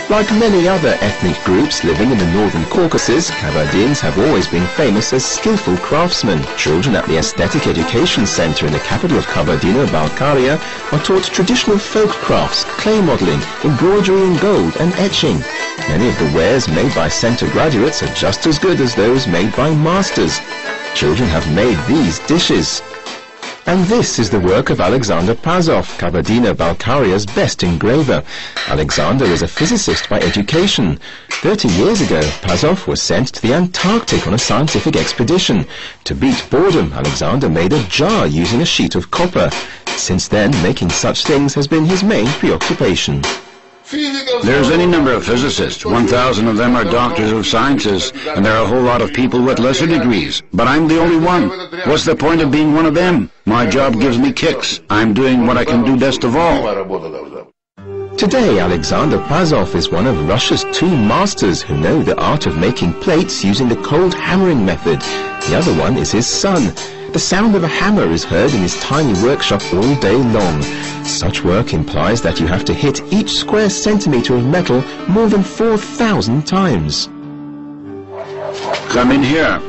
Like many other ethnic groups living in the northern Caucasus, Kabardins have always been famous as skillful craftsmen. Children at the Aesthetic Education Center in the capital of Kabardino-Balkaria are taught traditional folk crafts, clay modeling, embroidery in gold and etching. Many of the wares made by center graduates are just as good as those made by masters. Children have made these dishes. And this is the work of Alexander Pazov, Kabardino-Balkaria's best engraver. Alexander is a physicist by education. 30 years ago, Pazov was sent to the Antarctic on a scientific expedition. To beat boredom, Alexander made a jar using a sheet of copper. Since then, making such things has been his main preoccupation. There's any number of physicists. 1,000 of them are doctors of sciences, and there are a whole lot of people with lesser degrees. But I'm the only one. What's the point of being one of them? My job gives me kicks. I'm doing what I can do best of all. Today, Alexander Pazov is one of Russia's 2 masters who know the art of making plates using the cold hammering method. The other one is his son. The sound of a hammer is heard in his tiny workshop all day long. Such work implies that you have to hit each square centimeter of metal more than 4,000 times. Come in here.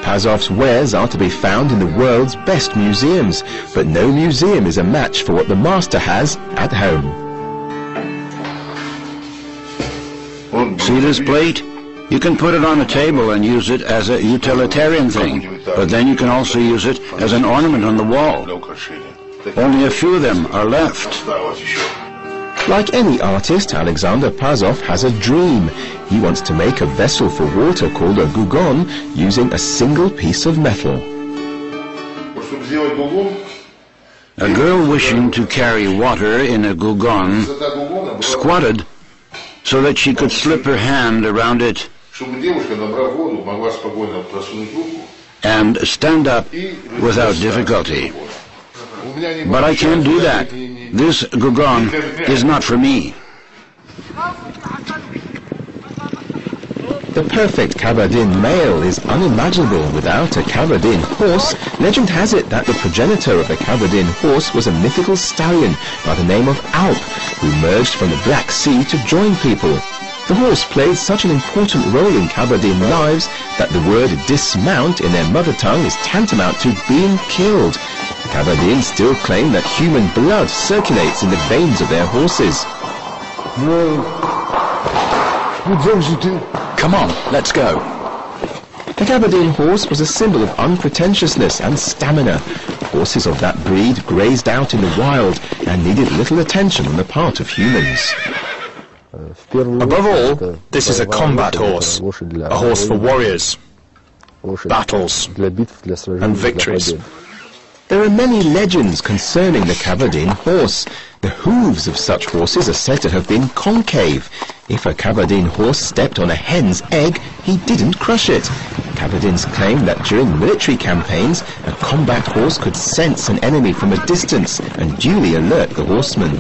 Pazov's wares are to be found in the world's best museums, but no museum is a match for what the master has at home. See this plate? You can put it on a table and use it as a utilitarian thing, but then you can also use it as an ornament on the wall. Only a few of them are left. Like any artist, Alexander Pazov has a dream. He wants to make a vessel for water called a gugon using a single piece of metal. A girl wishing to carry water in a gugon squatted so that she could slip her hand around it and stand up without difficulty. But I can't do that. This gugon is not for me. The perfect Kabardin male is unimaginable without a Kabardin horse. Legend has it that the progenitor of the Kabardin horse was a mythical stallion by the name of Alp, who emerged from the Black Sea to join people. The horse played such an important role in Kabardin lives that the word dismount in their mother tongue is tantamount to being killed. Kabardins still claim that human blood circulates in the veins of their horses. Come on, let's go. The Kabardin horse was a symbol of unpretentiousness and stamina. Horses of that breed grazed out in the wild and needed little attention on the part of humans. Above all, this is a combat horse, a horse for warriors, battles, and victories. There are many legends concerning the Kabardin horse. The hooves of such horses are said to have been concave. If a Kabardin horse stepped on a hen's egg, he didn't crush it. Kabardins claim that during military campaigns, a combat horse could sense an enemy from a distance and duly alert the horseman.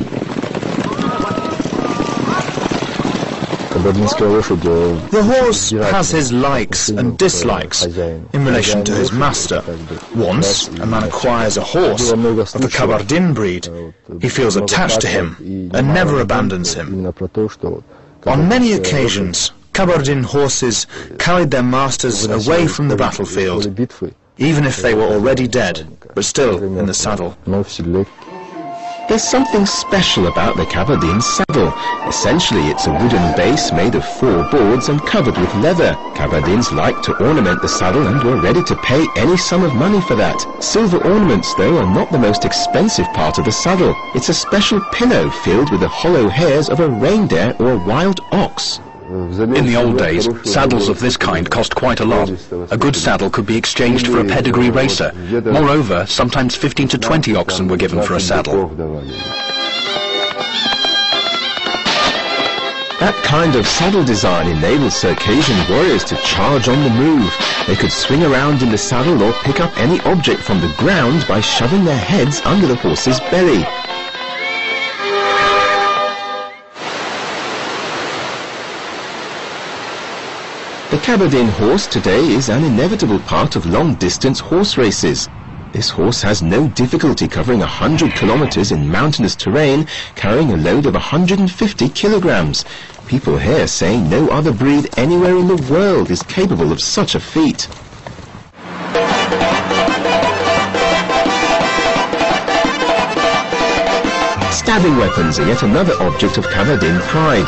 The horse has his likes and dislikes in relation to his master. Once a man acquires a horse of the Kabardin breed, he feels attached to him and never abandons him. On many occasions, Kabardin horses carried their masters away from the battlefield, even if they were already dead, but still in the saddle. There's something special about the Kabardin saddle. Essentially, it's a wooden base made of 4 boards and covered with leather. Kabardins like to ornament the saddle and were ready to pay any sum of money for that. Silver ornaments, though, are not the most expensive part of the saddle. It's a special pillow filled with the hollow hairs of a reindeer or a wild ox. In the old days, saddles of this kind cost quite a lot. A good saddle could be exchanged for a pedigree racer. Moreover, sometimes 15 to 20 oxen were given for a saddle. That kind of saddle design enabled Circassian warriors to charge on the move. They could swing around in the saddle or pick up any object from the ground by shoving their heads under the horse's belly. The Kabardin horse today is an inevitable part of long-distance horse races. This horse has no difficulty covering 100 kilometers in mountainous terrain, carrying a load of 150 kilograms. People here say no other breed anywhere in the world is capable of such a feat. Stabbing weapons are yet another object of Kabardin pride.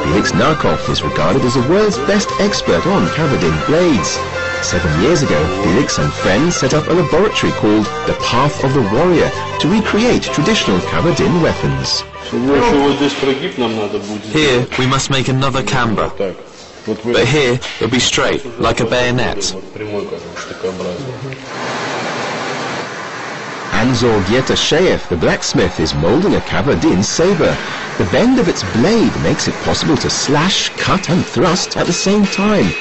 Felix Narkov is regarded as the world's best expert on Kabardin blades. 7 years ago, Felix and friends set up a laboratory called the Path of the Warrior to recreate traditional Kabardin weapons. Here we must make another camber, but here it'll be straight, like a bayonet. Anzor Gietasheyev, the blacksmith, is moulding a Kabardin saber. The bend of its blade makes it possible to slash, cut and thrust at the same time.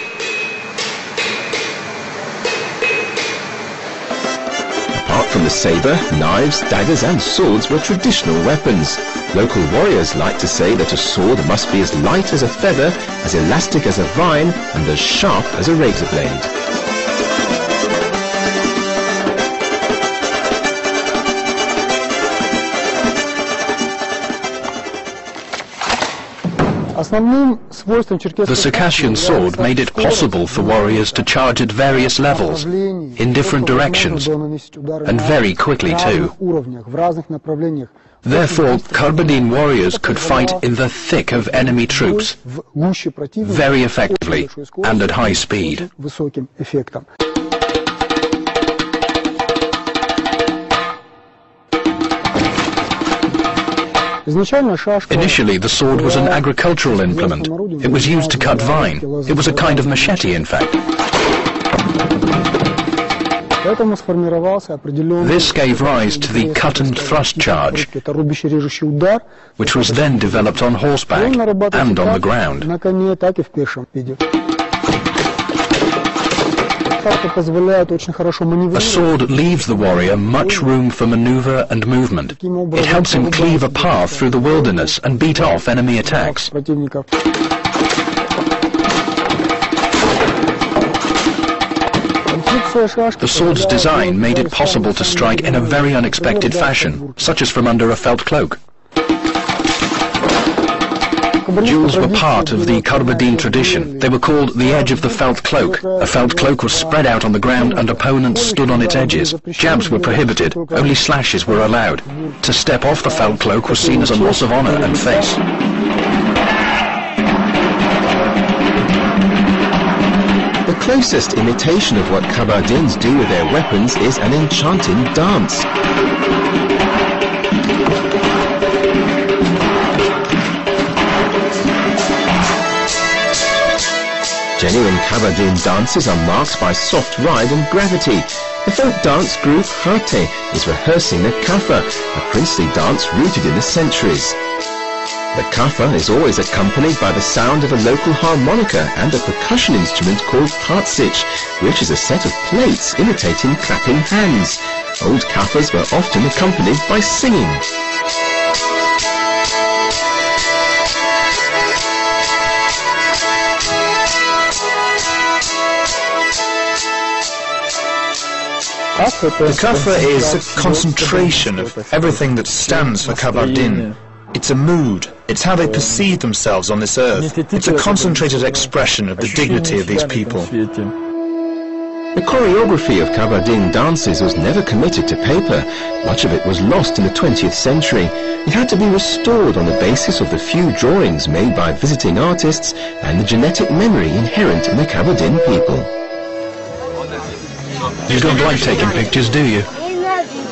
Apart from the saber, knives, daggers and swords were traditional weapons. Local warriors like to say that a sword must be as light as a feather, as elastic as a vine and as sharp as a razor blade. The Circassian sword made it possible for warriors to charge at various levels, in different directions, and very quickly too. Therefore, Kabardin warriors could fight in the thick of enemy troops, very effectively and at high speed. Initially, the sword was an agricultural implement. It was used to cut vine. It was a kind of machete, in fact. This gave rise to the cut and thrust charge, which was then developed on horseback and on the ground. A sword leaves the warrior much room for maneuver and movement. It helps him cleave a path through the wilderness and beat off enemy attacks. The sword's design made it possible to strike in a very unexpected fashion, such as from under a felt cloak. Duels were part of the Kabardin tradition. They were called the edge of the felt cloak. A felt cloak was spread out on the ground and opponents stood on its edges. Jabs were prohibited. Only slashes were allowed. To step off the felt cloak was seen as a loss of honor and face. The closest imitation of what Kabardins do with their weapons is an enchanting dance. Genuine Kabardin dances are marked by soft ride and gravity. The folk dance group RT is rehearsing the kafa, a princely dance rooted in the centuries. The kafa is always accompanied by the sound of a local harmonica and a percussion instrument called partsich, which is a set of plates imitating clapping hands. Old kafas were often accompanied by singing. The kafa is a concentration of everything that stands for Kabardin. It's a mood. It's how they perceive themselves on this earth. It's a concentrated expression of the dignity of these people. The choreography of Kabardin dances was never committed to paper. Much of it was lost in the 20th century. It had to be restored on the basis of the few drawings made by visiting artists and the genetic memory inherent in the Kabardin people. You don't like taking pictures, do you?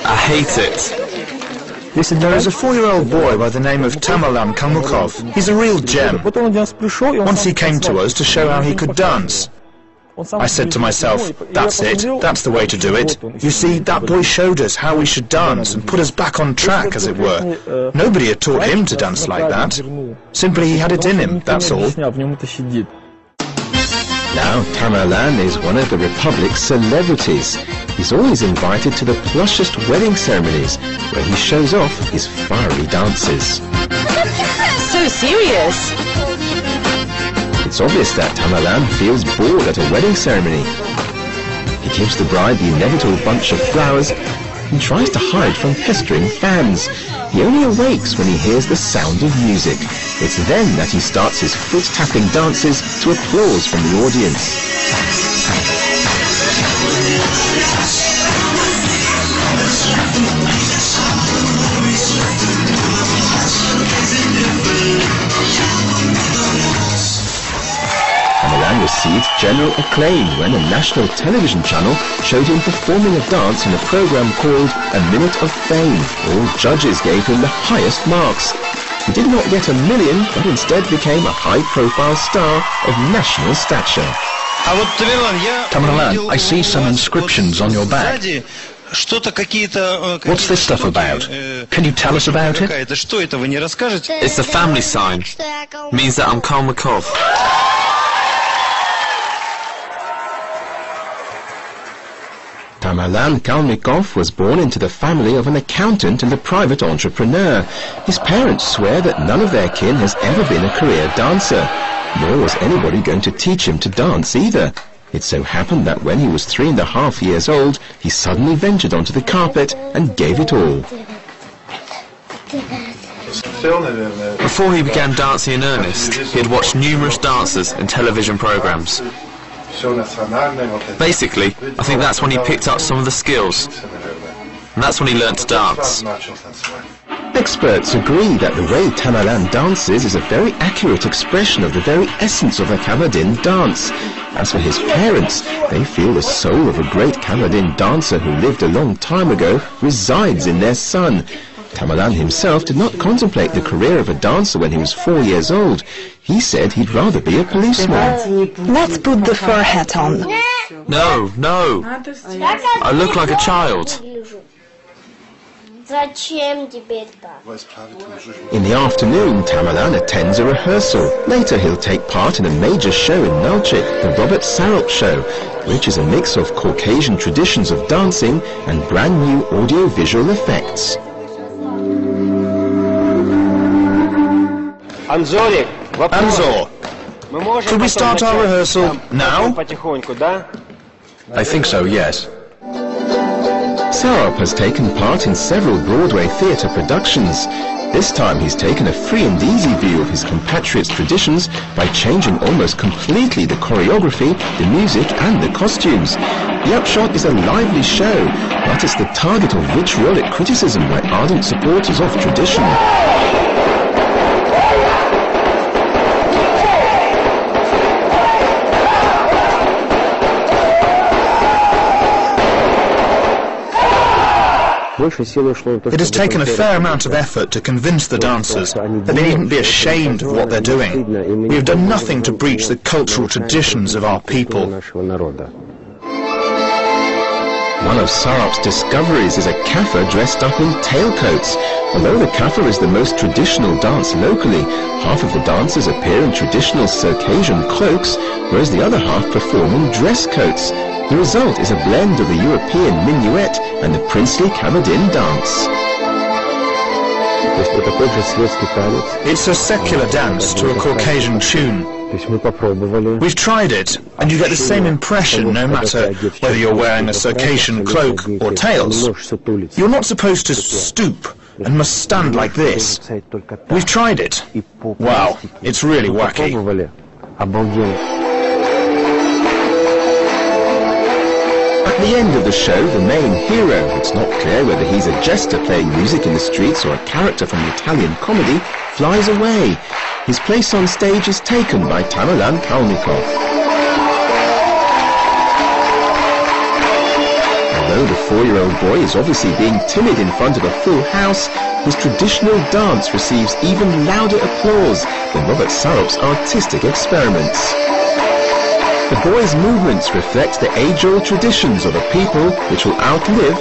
I hate it. There is a 4-year-old boy by the name of Tamerlan Kalmukov. He's a real gem. Once he came to us to show how he could dance. I said to myself, that's it, that's the way to do it. You see, that boy showed us how we should dance and put us back on track, as it were. Nobody had taught him to dance like that. Simply he had it in him, that's all. Now Tamerlan is one of the Republic's celebrities. He's always invited to the plushest wedding ceremonies, where he shows off his fiery dances. So serious! It's obvious that Tamerlan feels bored at a wedding ceremony. He gives the bride the inevitable bunch of flowers and tries to hide from pestering fans. He only awakes when he hears the sound of music. It's then that he starts his foot-tapping dances to applause from the audience. Tamerlan received general acclaim when a national television channel showed him performing a dance in a program called A Minute of Fame. All judges gave him the highest marks. He did not get 1 million, but instead became a high-profile star of national stature. Tamerlan, I see some inscriptions on your back. What's this stuff about? Can you tell us about it? It's the family sign. Means that I'm Kalmykov. Tamerlan Kalmykov was born into the family of an accountant and a private entrepreneur. His parents swear that none of their kin has ever been a career dancer, nor was anybody going to teach him to dance either. It so happened that when he was 3.5 years old, he suddenly ventured onto the carpet and gave it all. Before he began dancing in earnest, he had watched numerous dancers and television programs. Basically, I think that's when he picked up some of the skills, and that's when he learned to dance. Experts agree that the way Tamerlan dances is a very accurate expression of the very essence of a Kabardin dance. As for his parents, they feel the soul of a great Kabardin dancer who lived a long time ago resides in their son. Tamerlan himself did not contemplate the career of a dancer when he was 4 years old. He said he'd rather be a policeman. Let's put the fur hat on. No, no. I look like a child. In the afternoon, Tamerlan attends a rehearsal. Later he'll take part in a major show in Nalchik, the Robert Sarop Show, which is a mix of Caucasian traditions of dancing and brand new audio-visual effects. Anzor, could we start our rehearsal now? I think so, yes. Sarop has taken part in several Broadway theatre productions. This time he's taken a free and easy view of his compatriots' traditions by changing almost completely the choreography, the music and the costumes. The upshot is a lively show, but it's the target of vitriolic criticism by ardent supporters of tradition. It has taken a fair amount of effort to convince the dancers that they needn't be ashamed of what they're doing. We have done nothing to breach the cultural traditions of our people. One of Sarop's discoveries is a kafir dressed up in tailcoats. Although the kafir is the most traditional dance locally, half of the dancers appear in traditional Circassian cloaks, whereas the other half perform in dress coats. The result is a blend of the European minuet and the princely Kabardin dance. It's a secular dance to a Caucasian tune. We've tried it, and you get the same impression no matter whether you're wearing a Circassian cloak or tails. You're not supposed to stoop and must stand like this. We've tried it. Wow, it's really wacky. At the end of the show, the main hero, it's not clear whether he's a jester playing music in the streets or a character from an Italian comedy, flies away. His place on stage is taken by Tamerlan Kalmykov. Although the 4-year-old boy is obviously being timid in front of a full house, his traditional dance receives even louder applause than Robert Sarop's artistic experiments. The boy's movements reflect the age-old traditions of a people which will outlive